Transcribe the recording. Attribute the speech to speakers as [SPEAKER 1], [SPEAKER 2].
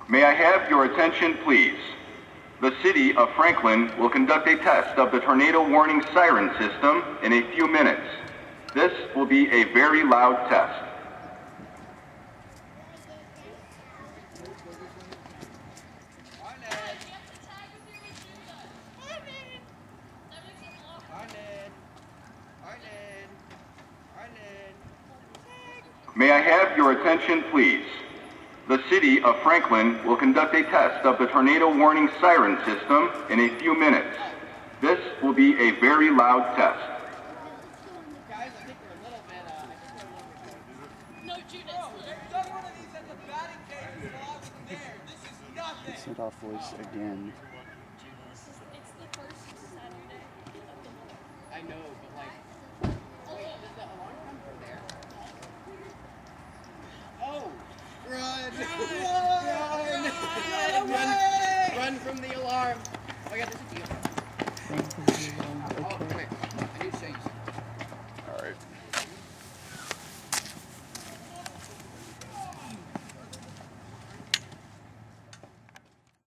[SPEAKER 1] May I have your attention, please? The City of Franklin will conduct a test of the tornado warning siren system in a few minutes. This will be a very loud test. May I have your attention, please? The City of Franklin will conduct a test of the tornado warning siren system in a few minutes. This will be a very loud test.
[SPEAKER 2] Guys, I think we're a little bit,
[SPEAKER 3] No, Judas.
[SPEAKER 2] I've done one of these at the batting cage while I was there. This is nothing.
[SPEAKER 4] Set off voice again.
[SPEAKER 3] It's the first Saturday of the month.
[SPEAKER 2] I know, but like, wait, does the alarm come from there? Oh! Run! Run! Run! Run from the alarm! Oh my god, there's a